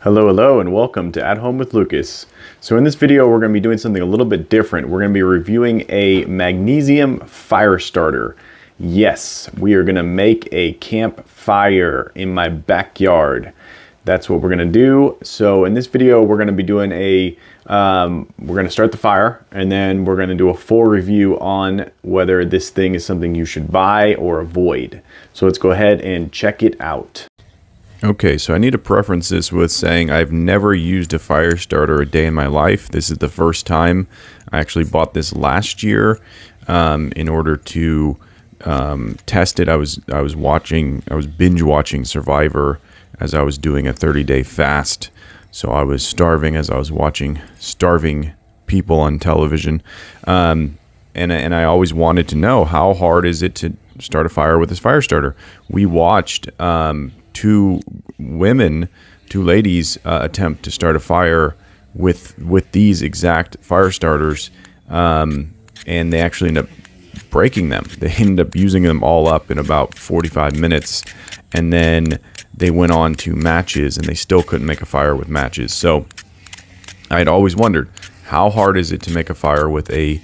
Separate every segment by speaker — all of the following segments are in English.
Speaker 1: Hello, hello, and welcome to At Home with Lucas. So in this video, we're going to be doing something a little bit different. We're going to be reviewing a magnesium fire starter. Yes, we are going to make a campfire in my backyard. That's what we're going to do. So in this video, we're going to be doing we're going to start the fire, and then we're going to do a full review on whether this thing is something you should buy or avoid. So let's go ahead and check it out. Okay, so I need to preference this with saying I've never used a fire starter a day in my life. This is the first time. I actually bought this last year in order to test it. I was binge watching Survivor as I was doing a 30-day fast. So I was starving as I was watching starving people on television. And I always wanted to know, how hard is it to start a fire with this fire starter? We watched two ladies attempt to start a fire with these exact fire starters, and they actually end up breaking them. They ended up using them all up in about 45 minutes, and then they went on to matches, and they still couldn't make a fire with matches. So I'd always wondered, how hard is it to make a fire with a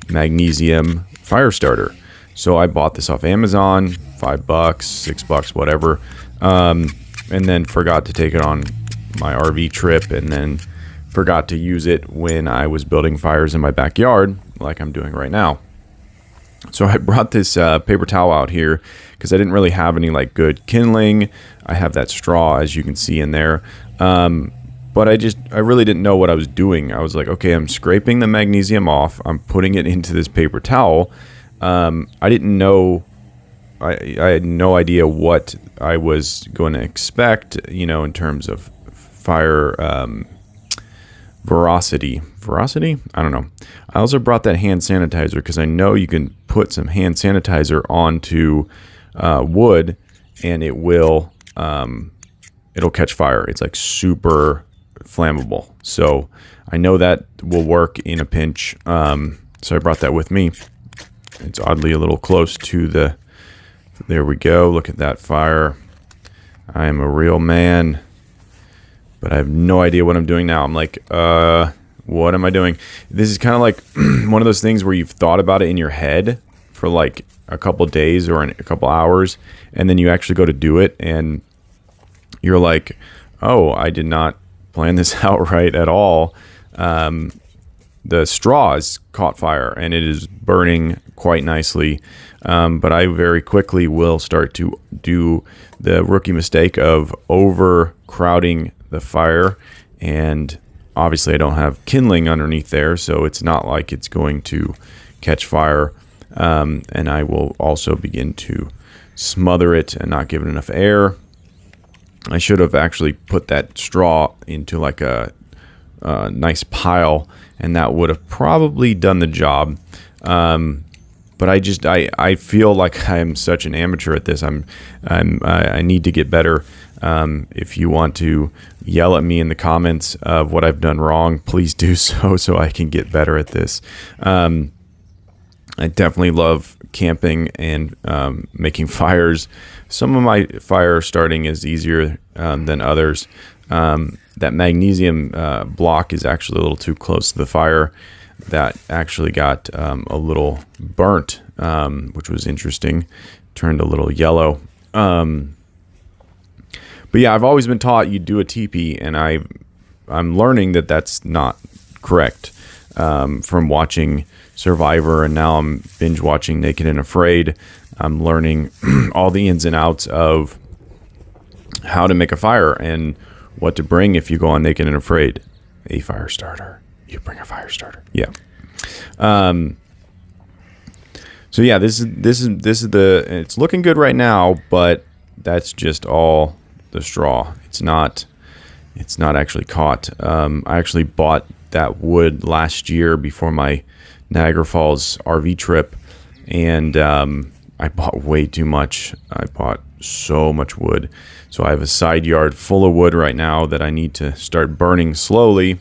Speaker 1: magnesium fire starter? So I bought this off Amazon, $5, $6, whatever. And then forgot to take it on my RV trip, and then forgot to use it when I was building fires in my backyard, like I'm doing right now. So I brought this paper towel out here because I didn't really have any like good kindling. I have that straw, as you can see in there. But I really didn't know what I was doing. I was like, okay, I'm scraping the magnesium off. I'm putting it into this paper towel. I didn't know. I had no idea what I was going to expect, in terms of fire veracity. Veracity? I don't know. I also brought that hand sanitizer because I know you can put some hand sanitizer onto wood, and it'll catch fire. It's like super flammable. So I know that will work in a pinch. So I brought that with me. It's oddly a little close to the... There we go. Look at that fire. I am a real man, but I have no idea what I'm doing now. I'm like, what am I doing? This is kind of like one of those things where you've thought about it in your head for like a couple days or a couple hours, and then you actually go to do it, and you're like, oh, I did not plan this out right at all. The straw has caught fire, and it is burning quite nicely. But I very quickly will start to do the rookie mistake of overcrowding the fire. And obviously I don't have kindling underneath there, so it's not like it's going to catch fire. And I will also begin to smother it and not give it enough air. I should have actually put that straw into like a nice pile, and that would have probably done the job. But I feel like I'm such an amateur at this. I need to get better. If you want to yell at me in the comments of what I've done wrong, please do so I can get better at this. I definitely love camping and making fires. Some of my fire starting is easier than others. That magnesium block is actually a little too close to the fire. That actually got a little burnt, which was interesting. Turned a little yellow. But yeah, I've always been taught you do a teepee, and I'm learning that that's not correct from watching Survivor, and now I'm binge watching Naked and Afraid. I'm learning all the ins and outs of how to make a fire and what to bring if you go on Naked and Afraid. A fire starter. You bring a fire starter. Yeah. So yeah, this is it's looking good right now, but that's just all the straw. It's not actually caught. I actually bought that wood last year before my Niagara Falls RV trip, and I bought way too much. I bought so much wood. So I have a side yard full of wood right now that I need to start burning slowly.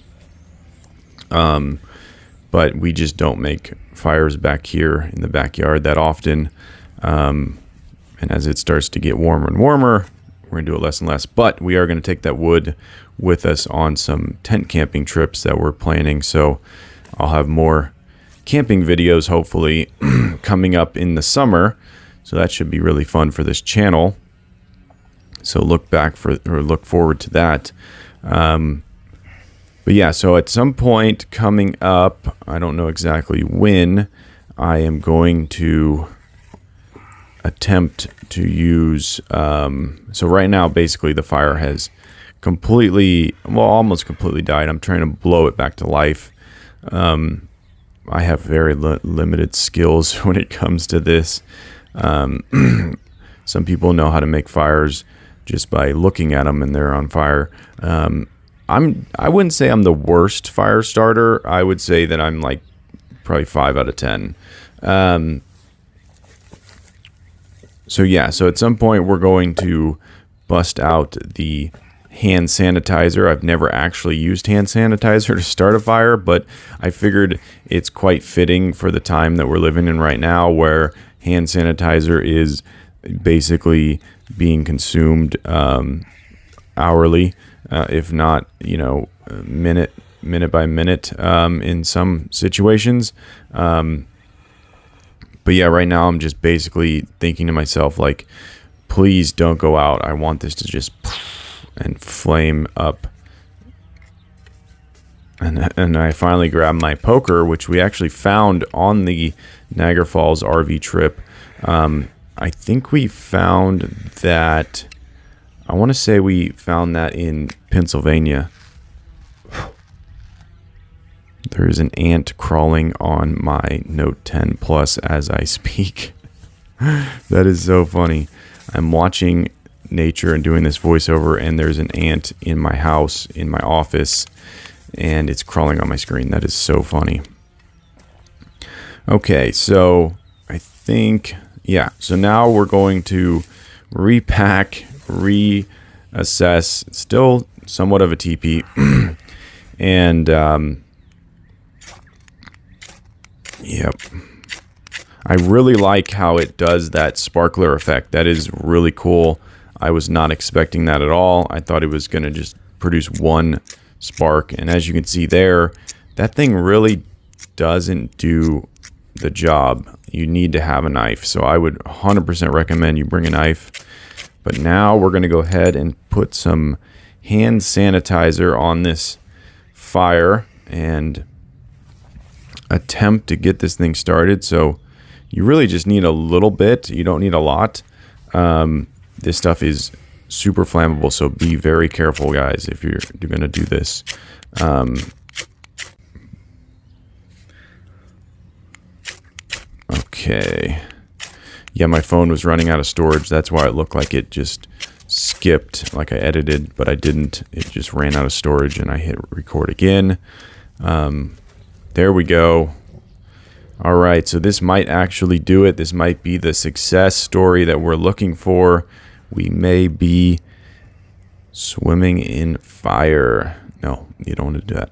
Speaker 1: But we just don't make fires back here in the backyard that often. And as it starts to get warmer and warmer, We're going to do it less and less. But we are going to take that wood with us on some tent camping trips that we're planning. So I'll have more camping videos, hopefully, coming up in the summer. So that should be really fun for this channel. So look forward to that. But yeah, so at some point coming up, I don't know exactly when, I am going to attempt to use, so right now, basically the fire has completely, well, almost completely died. I'm trying to blow it back to life. I have very limited skills when it comes to this. Some people know how to make fires just by looking at them and they're on fire. I wouldn't say I'm the worst fire starter. I would say that I'm like probably 5 out of 10. So yeah, so at some point we're going to bust out the hand sanitizer. I've never actually used hand sanitizer to start a fire, but I figured it's quite fitting for the time that we're living in right now, where hand sanitizer is basically being consumed hourly, if not, minute by minute in some situations. But yeah, right now I'm just basically thinking to myself, like, please don't go out. I want this to just and flame up. And I finally grabbed my poker, which we actually found on the Niagara Falls RV trip. I think we found that, I want to say we found that in Pennsylvania. There is an ant crawling on my Note 10 Plus as I speak. That is so funny. I'm watching nature and doing this voiceover, and there's an ant in my house, in my office, and it's crawling on my screen. That is so funny. Okay, so I think, yeah, so now we're going to repack, reassess. It's still somewhat of a teepee. And, yep. I really like how it does that sparkler effect. That is really cool. I was not expecting that at all. I thought it was going to just produce one spark. And as you can see there, that thing really doesn't do the job. You need to have a knife. So I would 100% recommend you bring a knife. But now we're going to go ahead and put some hand sanitizer on this fire and attempt to get this thing started. So you really just need a little bit. You don't need a lot. This stuff is super flammable, so be very careful, guys, if you're going to do this. Okay. Yeah, my phone was running out of storage. That's why it looked like it just skipped, like I edited, but I didn't. It just ran out of storage, and I hit record again. There we go. All right, so this might actually do it. This might be the success story that we're looking for. We may be swimming in fire. No, you don't want to do that.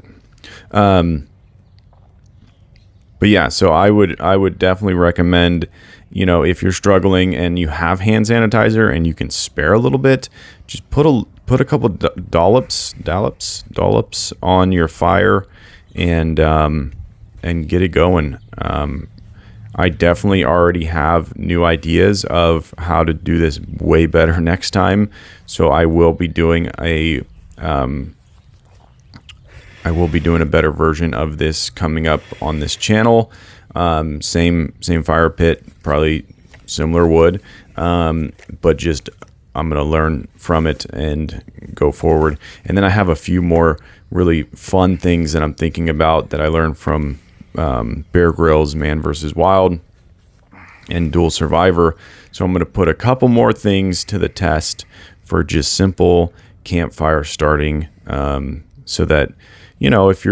Speaker 1: But yeah, so I would definitely recommend, if you're struggling and you have hand sanitizer and you can spare a little bit, just put a couple dollops on your fire and get it going. I definitely already have new ideas of how to do this way better next time. So I will be doing a better version of this coming up on this channel. Same fire pit, probably similar wood, but just I'm going to learn from it and go forward. And then I have a few more really fun things that I'm thinking about that I learned from Bear Grylls, Man vs. Wild, and Dual Survivor. So I'm going to put a couple more things to the test for just simple campfire starting, so that if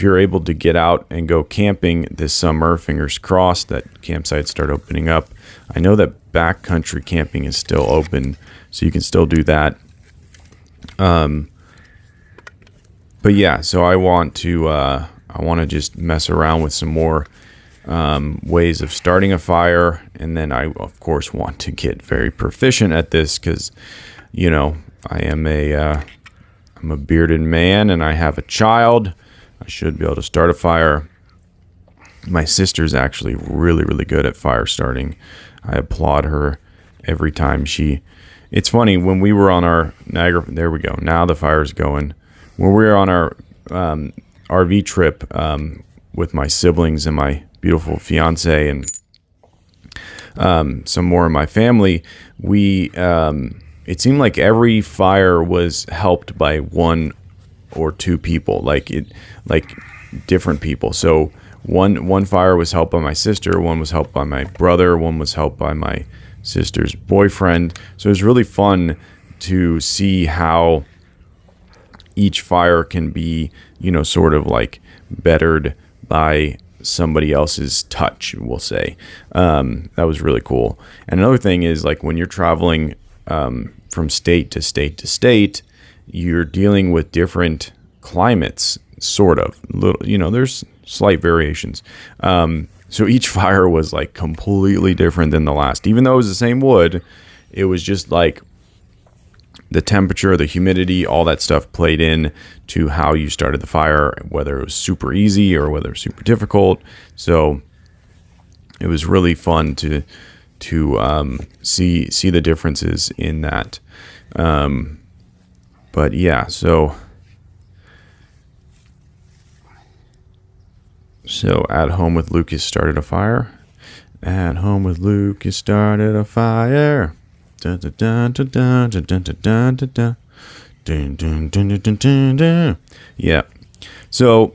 Speaker 1: you're able to get out and go camping this summer, fingers crossed that campsites start opening up. I know that backcountry camping is still open, so you can still do that. But yeah, so I want to just mess around with some more ways of starting a fire. And then I, of course, want to get very proficient at this because, you know, I'm a bearded man and I have a child. I should be able to start a fire. My sister's actually really, really good at fire starting. I applaud her every time it's funny, when we were on our Niagara, there we go. Now the fire's going. When we were on our RV trip with my siblings and my beautiful fiance and some more of my family, it seemed like every fire was helped by one or two people, like different people. So one fire was helped by my sister, one was helped by my brother, one was helped by my sister's boyfriend. So it was really fun to see how each fire can be, you know, sort of like bettered by somebody else's touch, we'll say. That was really cool. And another thing is, like, when you're traveling from state to state to state, you're dealing with different climates, sort of. Little, you know, there's slight variations. So each fire was like completely different than the last. Even though it was the same wood, it was just like the temperature, the humidity, all that stuff played in to how you started the fire, whether it was super easy or whether it was super difficult. So it was really fun to see the differences in that. But yeah, so At Home with Lucas started a fire. At Home with Lucas started a fire. Dun, dun, dun, dun, dun, dun, dun, dun, dun, dun. Dun, dun, dun, dun, dun, dun, dun. Yeah. So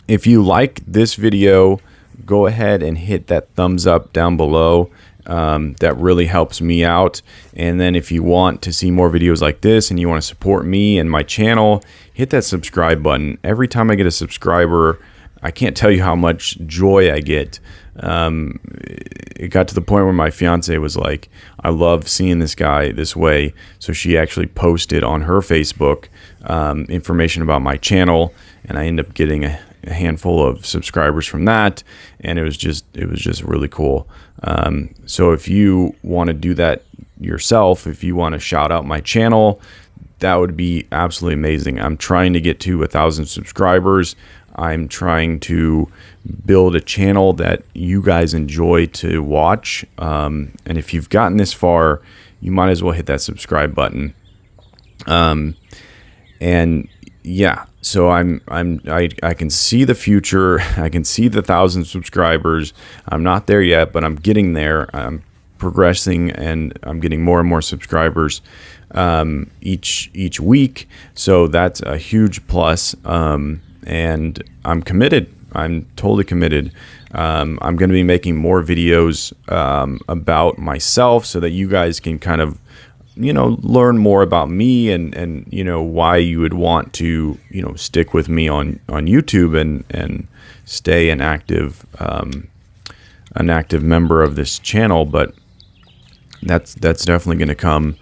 Speaker 1: if you like this video, go ahead and hit that thumbs up down below. That really helps me out. And then if you want to see more videos like this and you want to support me and my channel, hit that subscribe button. Every time I get a subscriber, I can't tell you how much joy I get. It got to the point where my fiance was like, I love seeing this guy this way. So she actually posted on her Facebook information about my channel, and I ended up getting a handful of subscribers from that, and it was just really cool. So if you want to do that yourself, if you want to shout out my channel, that would be absolutely amazing. I'm trying to get to 1,000 subscribers. I'm trying to build a channel that you guys enjoy to watch. And if you've gotten this far, you might as well hit that subscribe button. And yeah, so I can see the future. I can see the 1,000 subscribers. I'm not there yet, but I'm getting there. I'm progressing, and I'm getting more and more subscribers each week. So that's a huge plus. And I'm committed. I'm totally committed. I'm going to be making more videos about myself so that you guys can kind of, you know, learn more about me and you know, why you would want to, you know, stick with me on YouTube and stay an active member of this channel. But that's definitely going to come.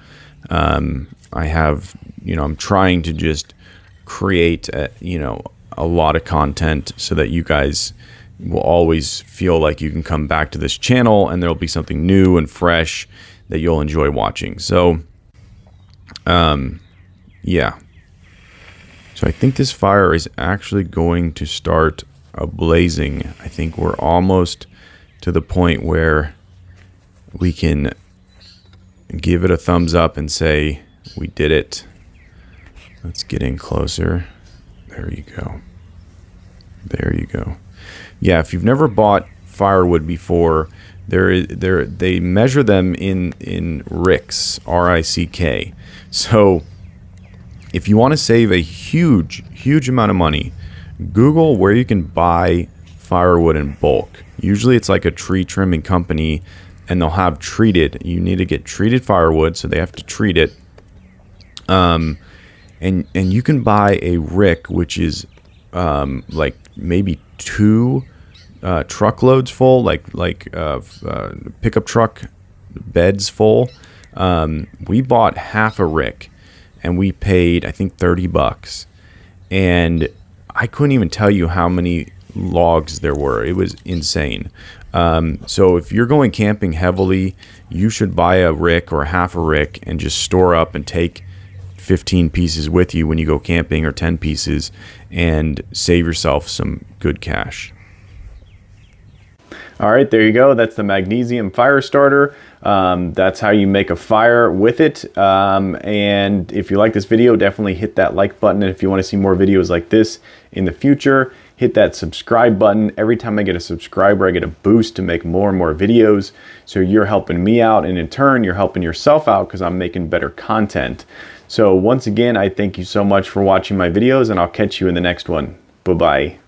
Speaker 1: I have, you know, I'm trying to just create a lot of content so that you guys will always feel like you can come back to this channel and there'll be something new and fresh that you'll enjoy watching. So yeah, so I think this fire is actually going to start ablazing. I think we're almost to the point where we can give it a thumbs up and say we did it. Let's get in closer. There you go. There you go. Yeah, if you've never bought firewood before, they measure them in ricks, R-I-C-K. So if you want to save a huge amount of money, Google where you can buy firewood in bulk. Usually it's like a tree trimming company, and they'll have treated. You need to get treated firewood, so they have to treat it. And you can buy a rick, which is like maybe 2 truckloads full, like pickup truck beds full. We bought half a rick, and we paid, I think, $30. And I couldn't even tell you how many logs there were. It was insane. So if you're going camping heavily, you should buy a rick or half a rick and just store up and take 15 pieces with you when you go camping, or 10 pieces, and save yourself some good cash. All right, there you go. That's the magnesium fire starter. That's how you make a fire with it. And if you like this video, definitely hit that like button. And if you want to see more videos like this in the future, hit that subscribe button. Every time I get a subscriber, I get a boost to make more and more videos. So you're helping me out, and in turn, you're helping yourself out because I'm making better content. So once again, I thank you so much for watching my videos, and I'll catch you in the next one. Bye-bye.